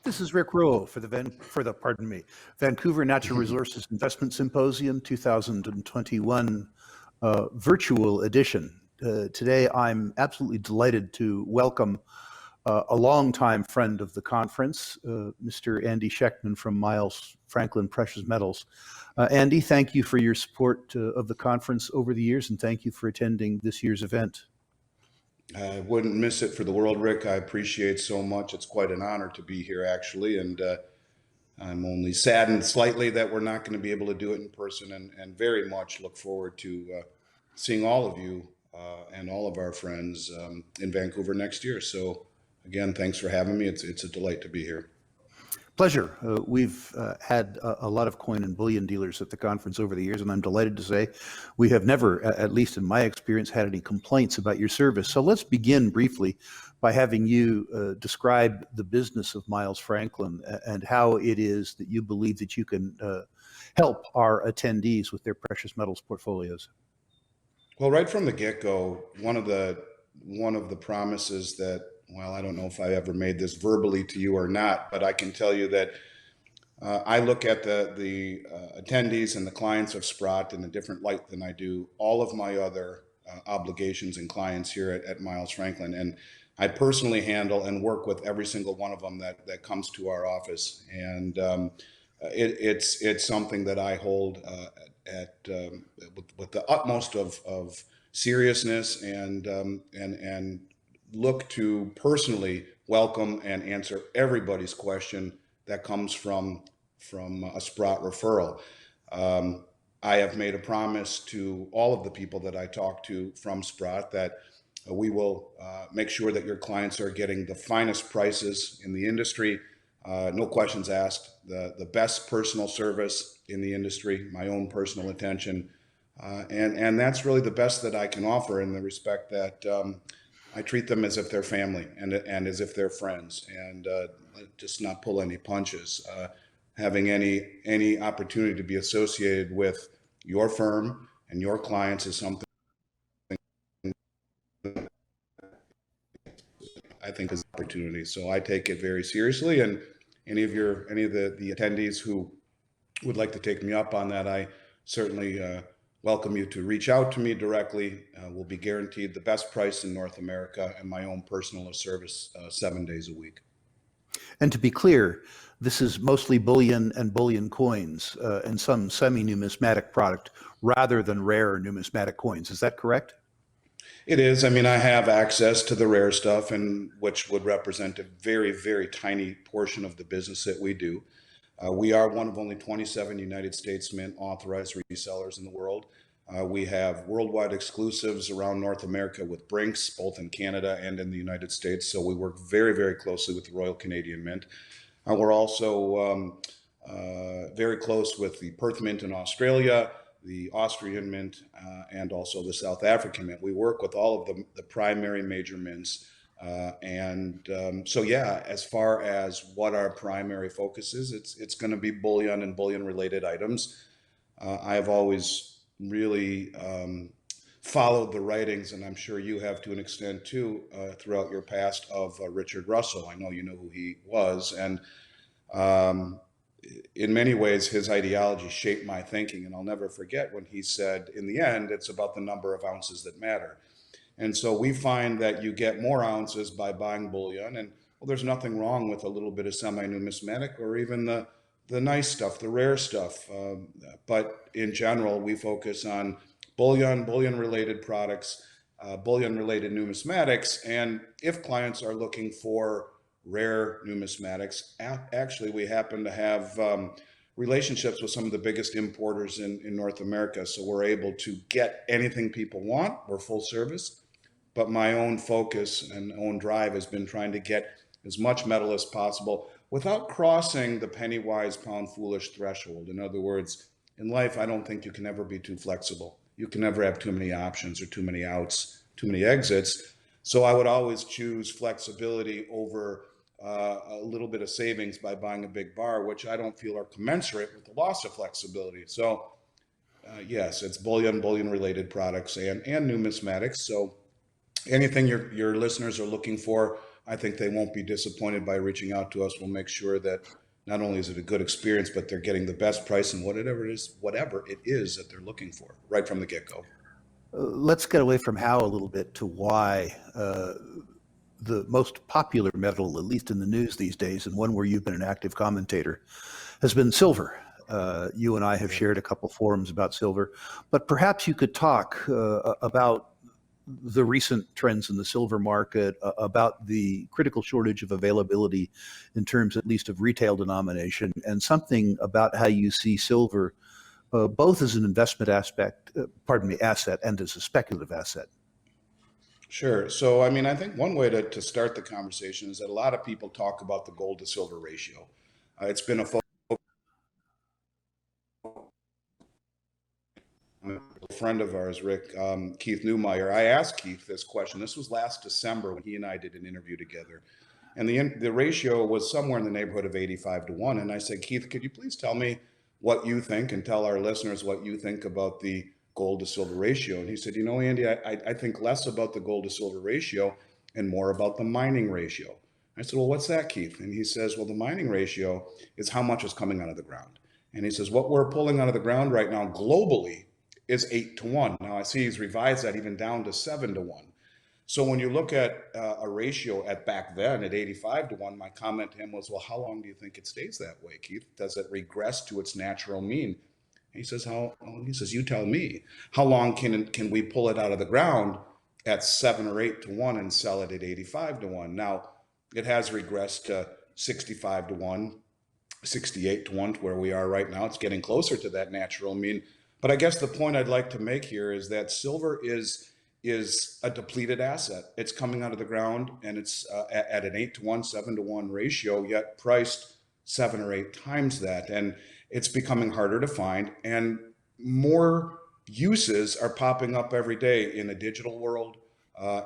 This is Rick Rowe for the Vancouver Natural Resources Investment Symposium 2021 virtual edition. Today, I'm absolutely delighted to welcome a longtime friend of the conference, Mr. Andy Schectman from Miles Franklin Precious Metals. Andy, thank you for your support of the conference over the years, and thank you for attending this year's event. I wouldn't miss it for the world, Rick. I appreciate so much. It's quite an honor to be here, actually, and I'm only saddened slightly that we're not going to be able to do it in person, and very much look forward to seeing all of you and all of our friends in Vancouver next year. So, again, thanks for having me. It's a delight to be here. Pleasure. We've had a lot of coin and bullion dealers at the conference over the years, and I'm delighted to say we have never, at least in my experience, had any complaints about your service. So let's begin briefly by having you describe the business of Miles Franklin and how it is that you believe that you can help our attendees with their precious metals portfolios. Well, right from the get-go, one of the promises that, well, I don't know if I ever made this verbally to you or not, but I can tell you that I look at the attendees and the clients of Sprott in a different light than I do all of my other obligations and clients here at Miles Franklin. And I personally handle and work with every single one of them that comes to our office. And it's something that I hold with the utmost of seriousness and look to personally welcome and answer everybody's question that comes from a Sprott referral. I have made a promise to all of the people that I talk to from Sprott that we will make sure that your clients are getting the finest prices in the industry, no questions asked, the best personal service in the industry, my own personal attention, and that's really the best that I can offer in the respect that I treat them as if they're family and as if they're friends, and just not pull any punches. Having any opportunity to be associated with your firm and your clients is something I think is an opportunity. So I take it very seriously, and any of the attendees who would like to take me up on that, I certainly welcome you to reach out to me directly. We'll be guaranteed the best price in North America and my own personal service 7 days a week. And to be clear, this is mostly bullion and bullion coins and some semi-numismatic product rather than rare numismatic coins. Is that correct? It is. I mean, I have access to the rare stuff, and which would represent a very, very tiny portion of the business that we do. We are one of only 27 United States Mint authorized resellers in the world. We have worldwide exclusives around North America with Brinks, both in Canada and in the United States. So we work very, very closely with the Royal Canadian Mint. We're also very close with the Perth Mint in Australia, the Austrian Mint, and also the South African Mint. We work with all of the primary major mints. So yeah, as far as what our primary focus is, it's going to be bullion and bullion related items. I've always really followed the writings, and I'm sure you have to an extent too, throughout your past, of Richard Russell. I know you know who he was, and in many ways his ideology shaped my thinking, and I'll never forget when he said, in the end, it's about the number of ounces that matter. And so we find that you get more ounces by buying bullion, and well, there's nothing wrong with a little bit of semi-numismatic or even the nice stuff, the rare stuff. But in general, we focus on bullion-related products, bullion-related numismatics, and if clients are looking for rare numismatics, actually we happen to have relationships with some of the biggest importers in North America, so we're able to get anything people want. We're full service. But my own focus and own drive has been trying to get as much metal as possible without crossing the penny wise, pound foolish threshold. In other words, in life, I don't think you can ever be too flexible. You can never have too many options or too many outs, too many exits. So I would always choose flexibility over a little bit of savings by buying a big bar, which I don't feel are commensurate with the loss of flexibility. So yes, it's bullion related products and numismatics. So anything your listeners are looking for, I think they won't be disappointed by reaching out to us. We'll make sure that not only is it a good experience, but they're getting the best price and whatever it is that they're looking for right from the get-go. Let's get away from how a little bit to why. The most popular metal, at least in the news these days, and one where you've been an active commentator, has been silver. You and I have shared a couple forums about silver, but perhaps you could talk about the recent trends in the silver market, about the critical shortage of availability in terms at least of retail denomination, and something about how you see silver both as an investment asset and as a speculative asset. Sure. So, I mean, I think one way to start the conversation is that a lot of people talk about the gold to silver ratio. It's been a friend of ours, Rick, Keith Newmeyer. I asked Keith this question. This was last December when he and I did an interview together. And the ratio was somewhere in the neighborhood of 85 to 1. And I said, Keith, could you please tell me what you think and tell our listeners what you think about the gold to silver ratio? And he said, you know, Andy, I think less about the gold to silver ratio and more about the mining ratio. I said, well, what's that, Keith? And he says, well, the mining ratio is how much is coming out of the ground. And he says, what we're pulling out of the ground right now globally is 8 to 1. Now I see he's revised that even down to 7 to 1. So when you look at a ratio at back then at 85 to 1, my comment to him was, well, how long do you think it stays that way, Keith? Does it regress to its natural mean? He says, he says, you tell me. How long can we pull it out of the ground at 7 or 8 to 1 and sell it at 85 to 1? Now, it has regressed to 65 to 1, 68 to 1 to where we are right now. It's getting closer to that natural mean. But I guess the point I'd like to make here is that silver is a depleted asset. It's coming out of the ground and it's at an 8 to 1, 7 to 1 ratio, yet priced 7 or 8 times that. And it's becoming harder to find, and more uses are popping up every day in a digital world,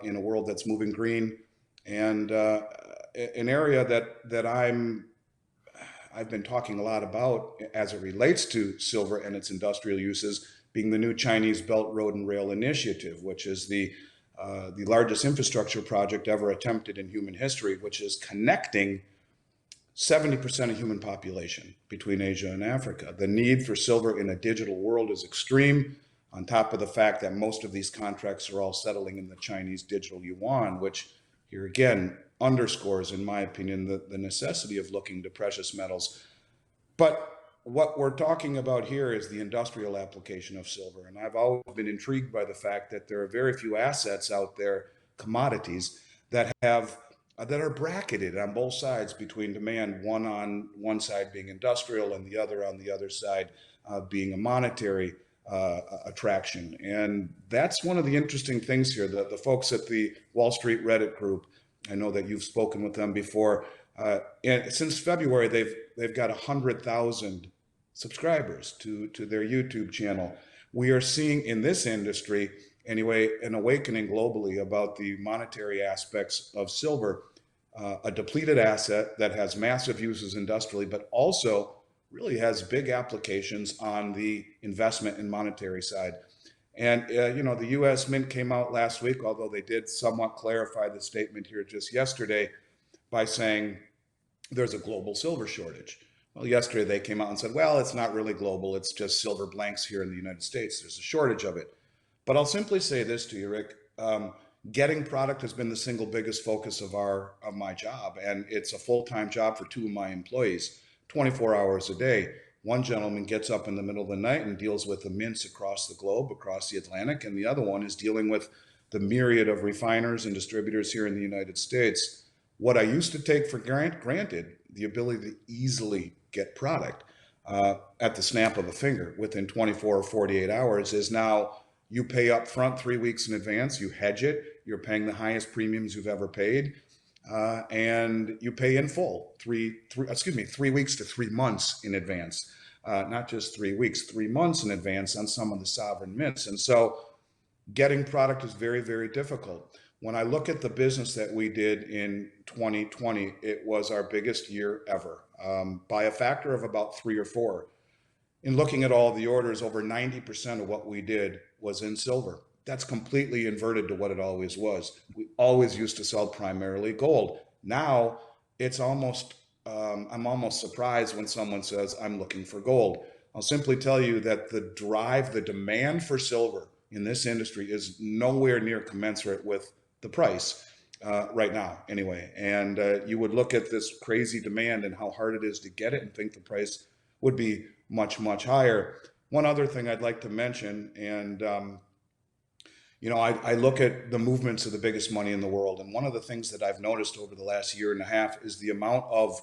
in a world that's moving green, and an area that I've been talking a lot about as it relates to silver and its industrial uses being the new Chinese Belt Road and Rail Initiative, which is the largest infrastructure project ever attempted in human history, which is connecting 70% of human population between Asia and Africa. The need for silver in a digital world is extreme, on top of the fact that most of these contracts are all settling in the Chinese digital yuan, which here again underscores, in my opinion, the necessity of looking to precious metals. But what we're talking about here is the industrial application of silver. And I've always been intrigued by the fact that there are very few assets out there, commodities, that are bracketed on both sides between demand, one on one side being industrial and the other on the other side being a monetary attraction. And that's one of the interesting things here. The folks at the Wall Street Reddit group, I know that you've spoken with them before. And since February, they've got 100,000 subscribers to their YouTube channel. We are seeing in this industry, anyway, an awakening globally about the monetary aspects of silver, a depleted asset that has massive uses industrially, but also really has big applications on the investment and monetary side. And, the U.S. Mint came out last week, although they did somewhat clarify the statement here just yesterday by saying there's a global silver shortage. Well, yesterday they came out and said, well, it's not really global. It's just silver blanks here in the United States. There's a shortage of it. But I'll simply say this to you, Rick. Getting product has been the single biggest focus of my job. And it's a full-time job for 2 of my employees, 24 hours a day. One gentleman gets up in the middle of the night and deals with the mints across the globe, across the Atlantic, and the other one is dealing with the myriad of refiners and distributors here in the United States. What I used to take for granted, the ability to easily get product at the snap of a finger within 24 or 48 hours, is now you pay up front 3 weeks in advance, you hedge it, you're paying the highest premiums you've ever paid, and you pay in full 3 weeks to 3 months in advance, not just 3 weeks, 3 months in advance on some of the sovereign mints. And so getting product is very, very difficult. When I look at the business that we did in 2020, it was our biggest year ever, by a factor of about 3 or 4. In looking at all the orders, over 90% of what we did was in silver. That's completely inverted to what it always was. We always used to sell primarily gold. Now it's almost, I'm almost surprised when someone says, I'm looking for gold. I'll simply tell you that the drive, the demand for silver in this industry is nowhere near commensurate with the price right now, anyway. And you would look at this crazy demand and how hard it is to get it and think the price would be much, much higher. One other thing I'd like to mention, and I look at the movements of the biggest money in the world, and one of the things that I've noticed over the last year and a half is the amount of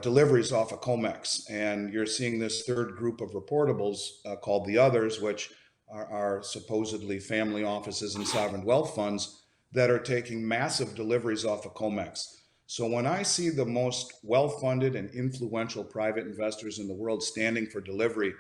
deliveries off of COMEX. And you're seeing this third group of reportables called the others, which are supposedly family offices and sovereign wealth funds that are taking massive deliveries off of COMEX. So when I see the most well-funded and influential private investors in the world standing for delivery,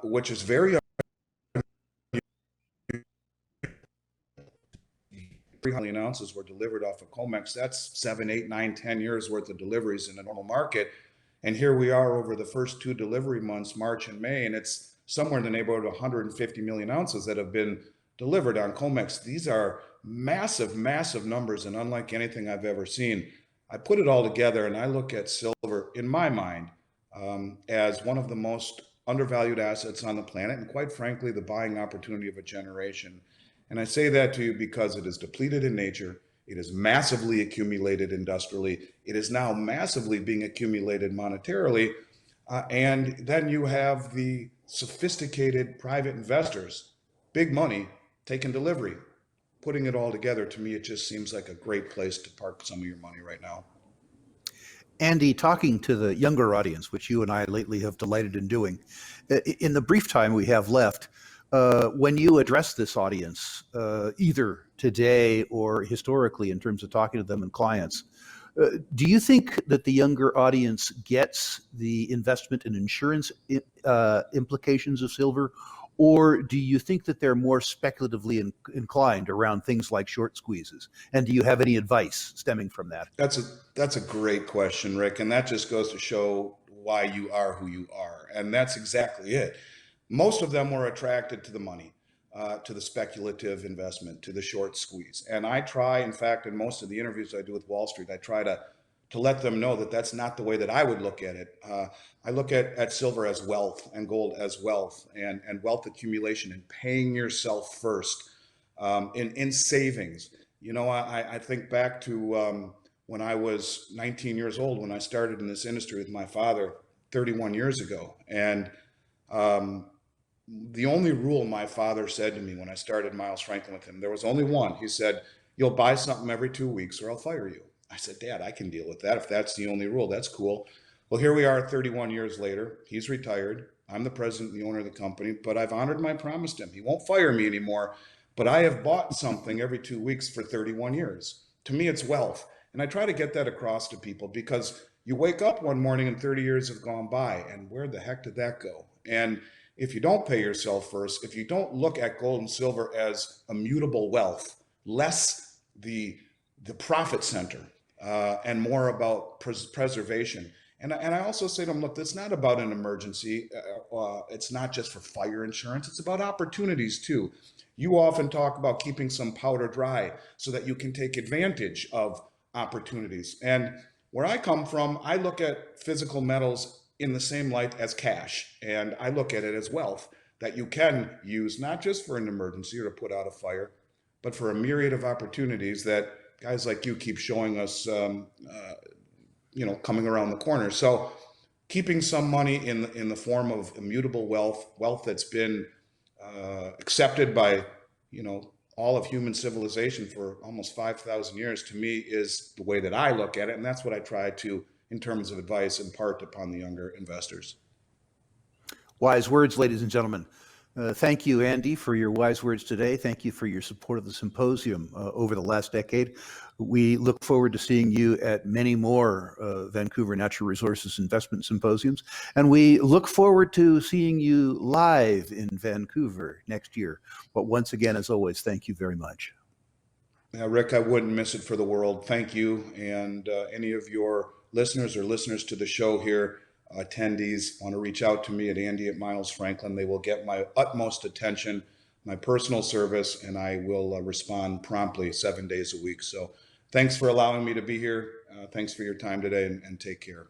which is very 300 ounces were delivered off of COMEX. That's 7, 8, 9, 10 years worth of deliveries in a normal market. And here we are over the first 2 delivery months, March and May, and it's somewhere in the neighborhood of 150 million ounces that have been delivered on COMEX. These are massive, massive numbers, and unlike anything I've ever seen. I put it all together and I look at silver, in my mind, as one of the most undervalued assets on the planet, and quite frankly, the buying opportunity of a generation. And I say that to you because it is depleted in nature. It is massively accumulated industrially. It is now massively being accumulated monetarily. And then you have the sophisticated private investors, big money, taking delivery. Putting it all together, to me, it just seems like a great place to park some of your money right now. Andy, talking to the younger audience, which you and I lately have delighted in doing, in the brief time we have left, when you address this audience, either today or historically in terms of talking to them and clients, do you think that the younger audience gets the investment and insurance implications of silver, or do you think that they're more speculatively inclined around things like short squeezes? And do you have any advice stemming from that? That's a great question, Rick, and that just goes to show why you are who you are, and that's exactly it. Most of them were attracted to the money, to the speculative investment, to the short squeeze. And I try, in fact, in most of the interviews I do with Wall Street, I try to let them know that that's not the way that I would look at it. I look at silver as wealth and gold as wealth, and wealth accumulation and paying yourself first, in savings. I think back to when I was 19 years old, when I started in this industry with my father 31 years ago. And the only rule my father said to me when I started Miles Franklin with him, there was only one. He said, "You'll buy something every 2 weeks or I'll fire you." I said, "Dad, I can deal with that. If that's the only rule, that's cool." Well, here we are 31 years later. He's retired. I'm the president and the owner of the company, but I've honored my promise to him. He won't fire me anymore, but I have bought something every 2 weeks for 31 years. To me, it's wealth. And I try to get that across to people because you wake up one morning and 30 years have gone by, and where the heck did that go? And if you don't pay yourself first, if you don't look at gold and silver as immutable wealth, less the profit center, and more about preservation. And I also say to them, look, it's not about an emergency. It's not just for fire insurance. It's about opportunities too. You often talk about keeping some powder dry so that you can take advantage of opportunities. And where I come from, I look at physical metals in the same light as cash. And I look at it as wealth that you can use not just for an emergency or to put out a fire, but for a myriad of opportunities that guys like you keep showing us, coming around the corner. So keeping some money in the form of immutable wealth that's been accepted by, all of human civilization for almost 5,000 years, to me is the way that I look at it. And that's what I try to, in terms of advice, impart upon the younger investors. Wise words, ladies and gentlemen. Thank you, Andy, for your wise words today. Thank you for your support of the symposium over the last decade. We look forward to seeing you at many more Vancouver Natural Resources Investment Symposiums, and we look forward to seeing you live in Vancouver next year. But once again, as always, thank you very much. Yeah, Rick, I wouldn't miss it for the world. Thank you. And any of your listeners or listeners to the show here, attendees, want to reach out to me at Andy@Miles Franklin. They will get my utmost attention, my personal service, and I will respond promptly 7 days a week. So thanks for allowing me to be here. Thanks for your time today, and take care.